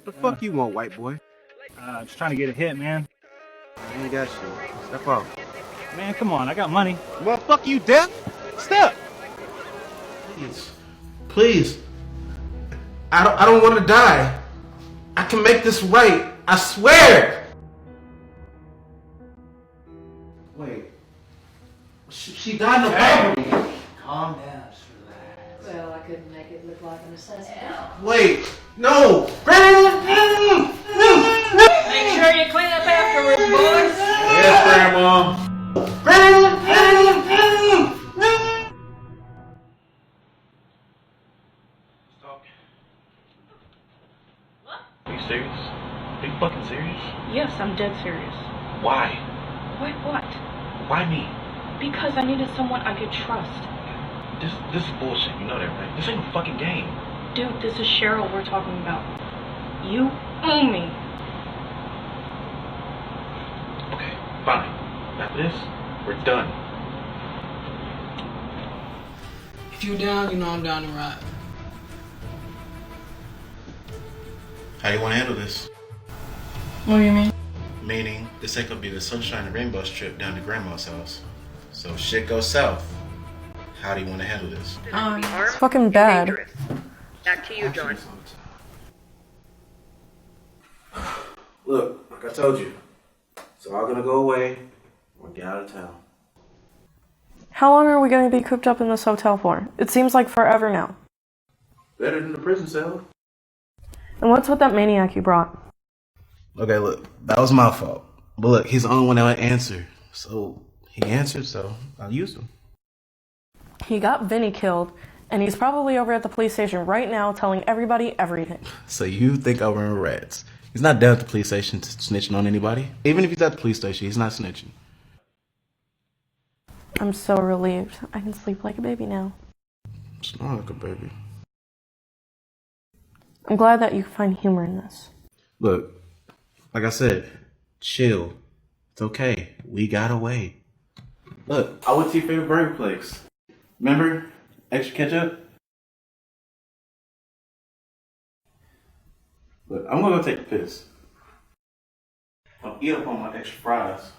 The fuck you want, white boy? Just trying to get a hit, man. I ain't got shit. Step off. Man, come on, I got money. Well, fuck you, deaf. Step. Please. Please. I don't want to die. I can make this right. I swear. Wait. She died in the battle. Calm down, just relax. Well, I couldn't make it look like a necessity. Wait. No. Make sure you clean up afterwards, boys. Yes, Grandma. Are you serious? Are you fucking serious? Yes, I'm dead serious. Why? Why what? Why me? Because I needed someone I could trust. This is bullshit. You know that, right? This ain't a fucking game. Dude, this is Cheryl we're talking about. You owe me. Okay, fine. After this, we're done. If you're down, you know I'm down to ride. How you want to handle this? What do you mean? Meaning, this ain't gonna be the sunshine and rainbows trip down to Grandma's house. So if shit goes south, how do you want to handle this? It's fucking bad. Back to you, John. Look, like I told you, it's all gonna go away or get out of town. How long are we going to be cooped up in this hotel for? It seems like forever now. Better than the prison cell. And what's with that maniac you brought? Okay, look, that was my fault. But look, he's the only one that would answer. So he answered, so I used him. He got Vinny killed, and he's probably over at the police station right now telling everybody everything. So you think I run rats? He's not down at the police station snitching on anybody. Even if he's at the police station, he's not snitching. I'm so relieved. I can sleep like a baby now. Snore like a baby. I'm glad that you find humor in this. Look, like I said, chill. It's okay. We got away. Look, I went to your favorite burger place. Remember? Extra ketchup? Look, I'm gonna go take a piss. I'll eat up on my extra fries.